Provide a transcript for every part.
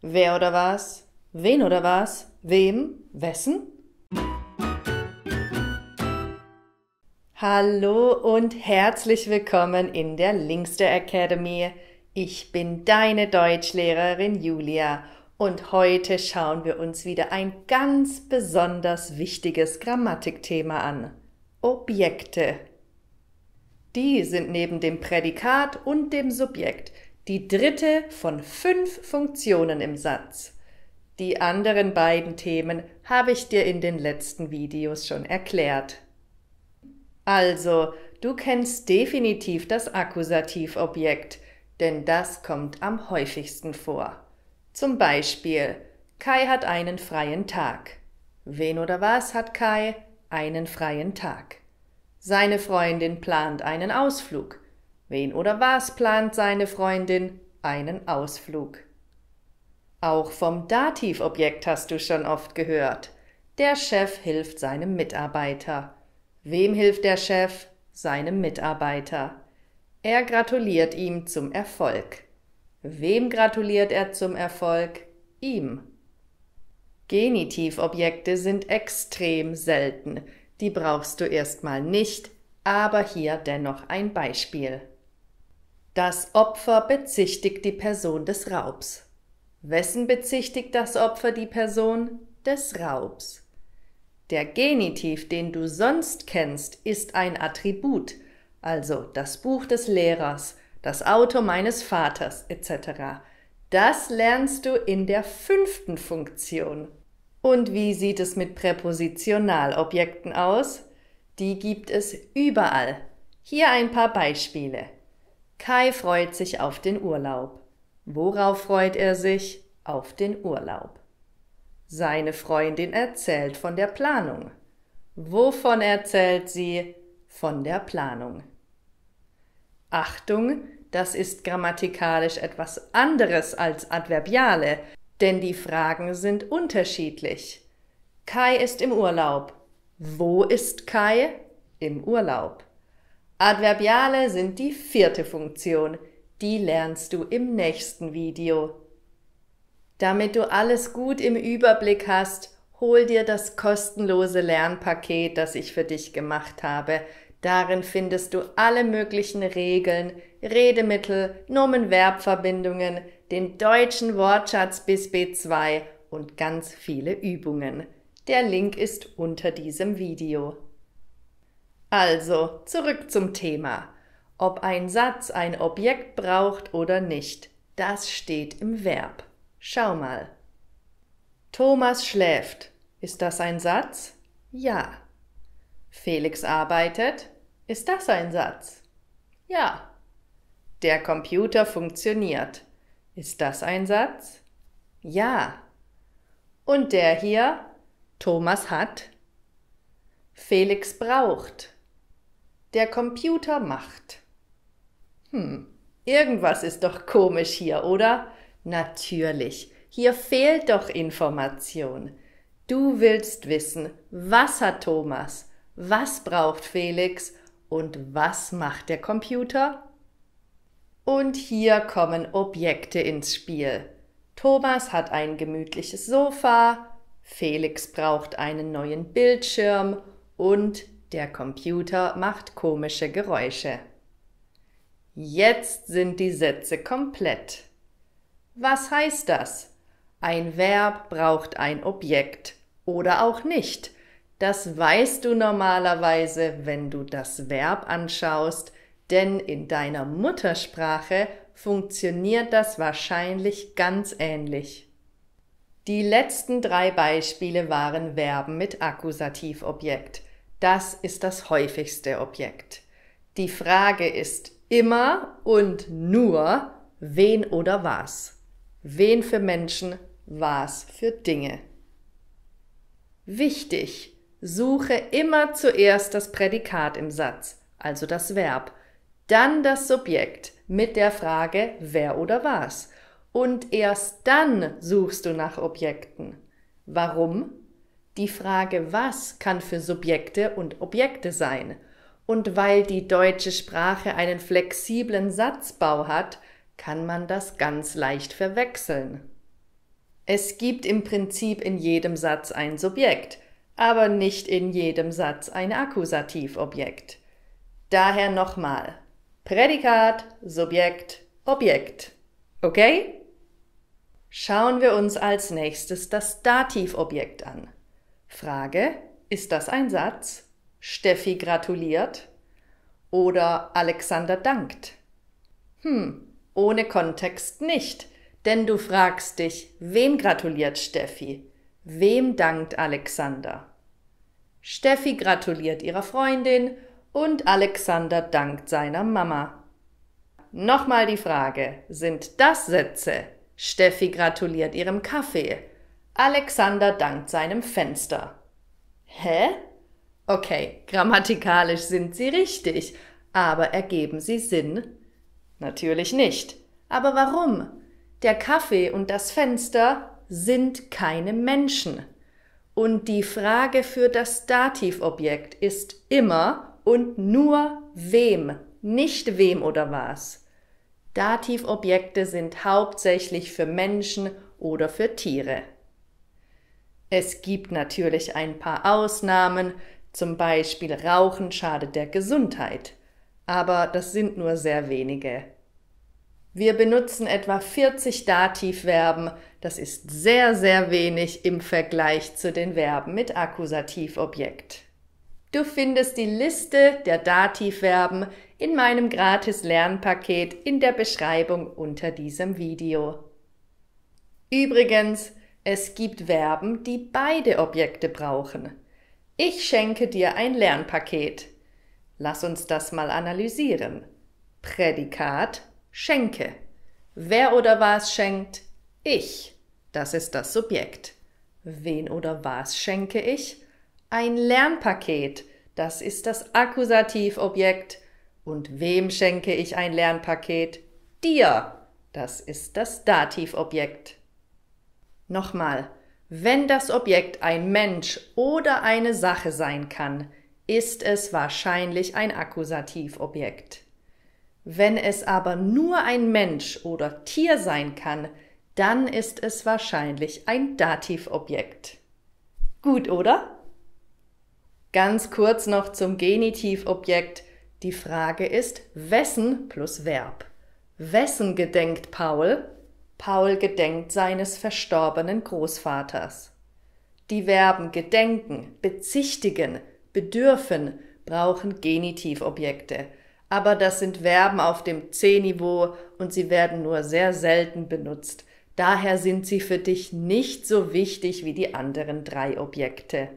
Wer oder was? Wen oder was? Wem? Wessen? Hallo und herzlich willkommen in der Linkster Academy. Ich bin deine Deutschlehrerin Julia und heute schauen wir uns wieder ein ganz besonders wichtiges Grammatikthema an. Objekte. Die sind neben dem Prädikat und dem Subjekt die dritte von 5 Funktionen im Satz. Die anderen beiden Themen habe ich dir in den letzten Videos schon erklärt. Also, du kennst definitiv das Akkusativobjekt, denn das kommt am häufigsten vor. Zum Beispiel, Kai hat einen freien Tag. Wen oder was hat Kai? Einen freien Tag. Seine Freundin plant einen Ausflug. Wen oder was plant seine Freundin? Einen Ausflug. Auch vom Dativobjekt hast du schon oft gehört. Der Chef hilft seinem Mitarbeiter. Wem hilft der Chef? Seinem Mitarbeiter. Er gratuliert ihm zum Erfolg. Wem gratuliert er zum Erfolg? Ihm. Genitivobjekte sind extrem selten. Die brauchst du erstmal nicht, aber hier dennoch ein Beispiel. Das Opfer bezichtigt die Person des Raubs. Wessen bezichtigt das Opfer die Person? Des Raubs. Der Genitiv, den du sonst kennst, ist ein Attribut, also das Buch des Lehrers, das Auto meines Vaters etc. Das lernst du in der 5. Funktion. Und wie sieht es mit Präpositionalobjekten aus? Die gibt es überall. Hier ein paar Beispiele. Kai freut sich auf den Urlaub. Worauf freut er sich? Auf den Urlaub. Seine Freundin erzählt von der Planung. Wovon erzählt sie? Von der Planung. Achtung, das ist grammatikalisch etwas anderes als Adverbiale, denn die Fragen sind unterschiedlich. Kai ist im Urlaub. Wo ist Kai? Im Urlaub. Adverbiale sind die 4. Funktion. Die lernst du im nächsten Video. Damit du alles gut im Überblick hast, hol dir das kostenlose Lernpaket, das ich für dich gemacht habe. Darin findest du alle möglichen Regeln, Redemittel, Nomen-Verb-Verbindungen, den deutschen Wortschatz bis B2 und ganz viele Übungen. Der Link ist unter diesem Video. Also, zurück zum Thema. Ob ein Satz ein Objekt braucht oder nicht, das steht im Verb. Schau mal. Thomas schläft. Ist das ein Satz? Ja. Felix arbeitet. Ist das ein Satz? Ja. Der Computer funktioniert. Ist das ein Satz? Ja. Und der hier? Thomas hat. Felix braucht. Der Computer macht. Irgendwas ist doch komisch hier, oder? Natürlich, hier fehlt doch Information. Du willst wissen, was hat Thomas, was braucht Felix und was macht der Computer? Und hier kommen Objekte ins Spiel. Thomas hat ein gemütliches Sofa, Felix braucht einen neuen Bildschirm und der Computer macht komische Geräusche. Jetzt sind die Sätze komplett. Was heißt das? Ein Verb braucht ein Objekt oder auch nicht. Das weißt du normalerweise, wenn du das Verb anschaust, denn in deiner Muttersprache funktioniert das wahrscheinlich ganz ähnlich. Die letzten 3 Beispiele waren Verben mit Akkusativobjekt. Das ist das häufigste Objekt. Die Frage ist immer und nur, wen oder was. Wen für Menschen, was für Dinge. Wichtig, suche immer zuerst das Prädikat im Satz, also das Verb, dann das Subjekt mit der Frage wer oder was und erst dann suchst du nach Objekten. Warum? Die Frage was kann für Subjekte und Objekte sein. Und weil die deutsche Sprache einen flexiblen Satzbau hat, kann man das ganz leicht verwechseln. Es gibt im Prinzip in jedem Satz ein Subjekt, aber nicht in jedem Satz ein Akkusativobjekt. Daher nochmal: Prädikat, Subjekt, Objekt. Okay? Schauen wir uns als nächstes das Dativobjekt an. Frage: Ist das ein Satz? Steffi gratuliert oder Alexander dankt? Ohne Kontext nicht, denn du fragst dich, wem gratuliert Steffi? Wem dankt Alexander? Steffi gratuliert ihrer Freundin und Alexander dankt seiner Mama. Nochmal die Frage: Sind das Sätze? Steffi gratuliert ihrem Kaffee. Alexander dankt seinem Fenster. Hä? Okay, grammatikalisch sind sie richtig, aber ergeben sie Sinn? Natürlich nicht. Aber warum? Der Kaffee und das Fenster sind keine Menschen. Und die Frage für das Dativobjekt ist immer und nur wem, nicht wem oder was. Dativobjekte sind hauptsächlich für Menschen oder für Tiere. Es gibt natürlich ein paar Ausnahmen, zum Beispiel Rauchen schadet der Gesundheit, aber das sind nur sehr wenige. Wir benutzen etwa 40 Dativverben, das ist sehr, sehr wenig im Vergleich zu den Verben mit Akkusativobjekt. Du findest die Liste der Dativverben in meinem Gratis-Lernpaket in der Beschreibung unter diesem Video. Übrigens, es gibt Verben, die beide Objekte brauchen. Ich schenke dir ein Lernpaket. Lass uns das mal analysieren. Prädikat: schenke. Wer oder was schenkt? Ich. Das ist das Subjekt. Wen oder was schenke ich? Ein Lernpaket. Das ist das Akkusativobjekt. Und wem schenke ich ein Lernpaket? Dir. Das ist das Dativobjekt. Nochmal: Wenn das Objekt ein Mensch oder eine Sache sein kann, ist es wahrscheinlich ein Akkusativobjekt. Wenn es aber nur ein Mensch oder Tier sein kann, dann ist es wahrscheinlich ein Dativobjekt. Gut, oder? Ganz kurz noch zum Genitivobjekt. Die Frage ist, wessen plus Verb. Wessen gedenkt Paul? Paul gedenkt seines verstorbenen Großvaters. Die Verben gedenken, bezichtigen, bedürfen brauchen Genitivobjekte. Aber das sind Verben auf dem C-Niveau und sie werden nur sehr selten benutzt. Daher sind sie für dich nicht so wichtig wie die anderen 3 Objekte.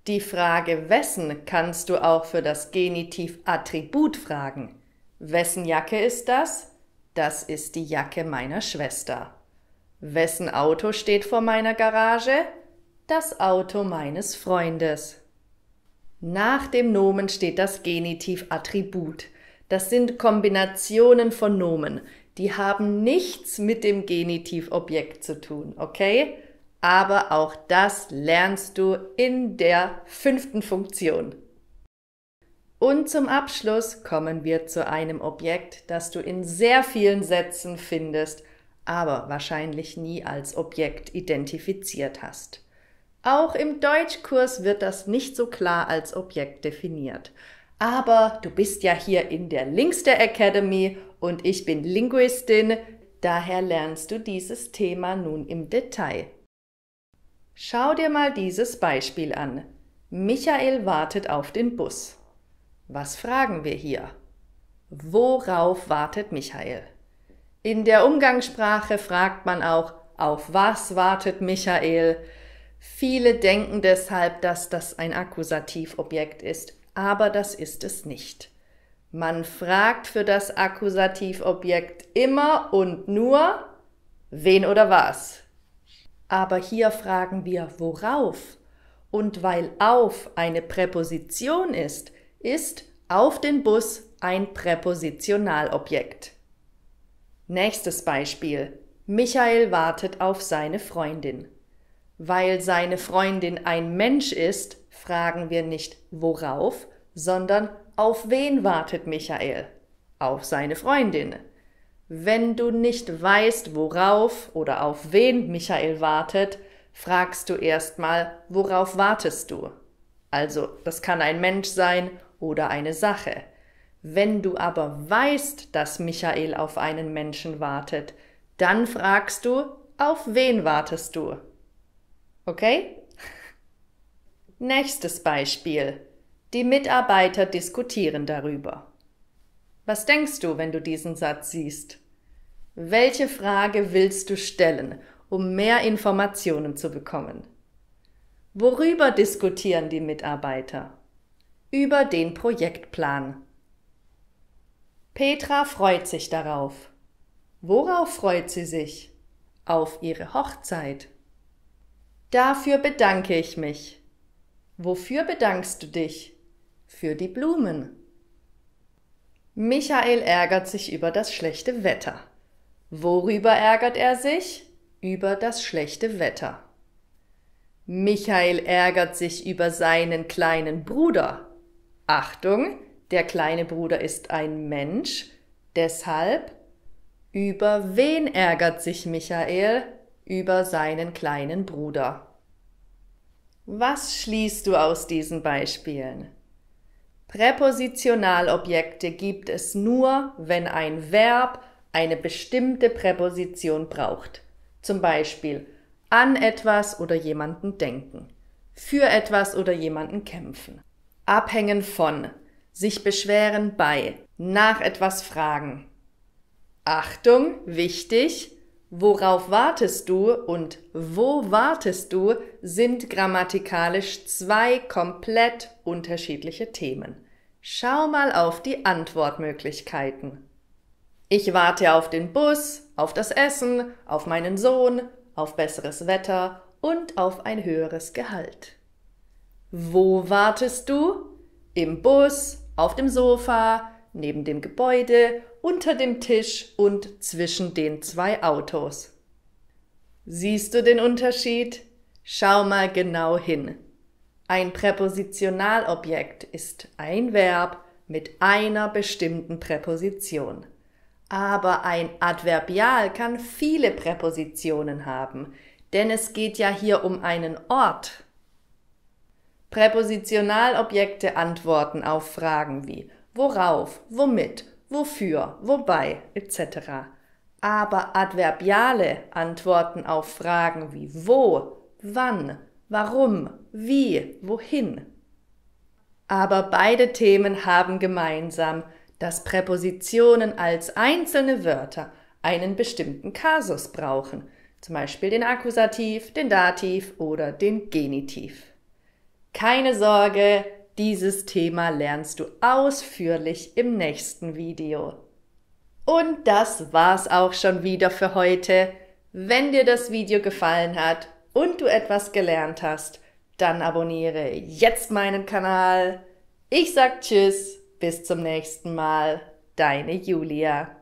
Die Frage wessen kannst du auch für das Genitivattribut fragen. Wessen Jacke ist das? Das ist die Jacke meiner Schwester. Wessen Auto steht vor meiner Garage? Das Auto meines Freundes. Nach dem Nomen steht das Genitivattribut. Das sind Kombinationen von Nomen. Die haben nichts mit dem Genitivobjekt zu tun, okay? Aber auch das lernst du in der 5. Funktion. Und zum Abschluss kommen wir zu einem Objekt, das du in sehr vielen Sätzen findest, aber wahrscheinlich nie als Objekt identifiziert hast. Auch im Deutschkurs wird das nicht so klar als Objekt definiert. Aber du bist ja hier in der Linkster Academy und ich bin Linguistin, daher lernst du dieses Thema nun im Detail. Schau dir mal dieses Beispiel an. Michael wartet auf den Bus. Was fragen wir hier? Worauf wartet Michael? In der Umgangssprache fragt man auch, auf was wartet Michael? Viele denken deshalb, dass das ein Akkusativobjekt ist, aber das ist es nicht. Man fragt für das Akkusativobjekt immer und nur wen oder was. Aber hier fragen wir worauf. Und weil auf eine Präposition ist auf den Bus ein Präpositionalobjekt. Nächstes Beispiel. Michael wartet auf seine Freundin. Weil seine Freundin ein Mensch ist, fragen wir nicht worauf, sondern auf wen wartet Michael? Auf seine Freundin. Wenn du nicht weißt, worauf oder auf wen Michael wartet, fragst du erstmal, worauf wartest du? Also, das kann ein Mensch sein oder eine Sache. Wenn du aber weißt, dass Michael auf einen Menschen wartet, dann fragst du, auf wen wartest du? Okay? Nächstes Beispiel. Die Mitarbeiter diskutieren darüber. Was denkst du, wenn du diesen Satz siehst? Welche Frage willst du stellen, um mehr Informationen zu bekommen? Worüber diskutieren die Mitarbeiter? Über den Projektplan. Petra freut sich darauf. Worauf freut sie sich? Auf ihre Hochzeit. Dafür bedanke ich mich. Wofür bedankst du dich? Für die Blumen. Michael ärgert sich über das schlechte Wetter. Worüber ärgert er sich? Über das schlechte Wetter. Michael ärgert sich über seinen kleinen Bruder. Achtung, der kleine Bruder ist ein Mensch, deshalb über wen ärgert sich Michael? Über seinen kleinen Bruder. Was schließt du aus diesen Beispielen? Präpositionalobjekte gibt es nur, wenn ein Verb eine bestimmte Präposition braucht. Zum Beispiel an etwas oder jemanden denken, für etwas oder jemanden kämpfen, abhängen von, sich beschweren bei, nach etwas fragen. Achtung, wichtig! Worauf wartest du und wo wartest du sind grammatikalisch zwei komplett unterschiedliche Themen. Schau mal auf die Antwortmöglichkeiten. Ich warte auf den Bus, auf das Essen, auf meinen Sohn, auf besseres Wetter und auf ein höheres Gehalt. Wo wartest du? Im Bus, auf dem Sofa, neben dem Gebäude, unter dem Tisch und zwischen den zwei Autos. Siehst du den Unterschied? Schau mal genau hin. Ein Präpositionalobjekt ist ein Verb mit einer bestimmten Präposition. Aber ein Adverbial kann viele Präpositionen haben, denn es geht ja hier um einen Ort. Präpositionalobjekte antworten auf Fragen wie worauf, womit, wofür, wobei etc. Aber Adverbiale antworten auf Fragen wie wo, wann, warum, wie, wohin. Aber beide Themen haben gemeinsam, dass Präpositionen als einzelne Wörter einen bestimmten Kasus brauchen, zum Beispiel den Akkusativ, den Dativ oder den Genitiv. Keine Sorge, dieses Thema lernst du ausführlich im nächsten Video. Und das war's auch schon wieder für heute. Wenn dir das Video gefallen hat und du etwas gelernt hast, dann abonniere jetzt meinen Kanal. Ich sag Tschüss, bis zum nächsten Mal. Deine Julia.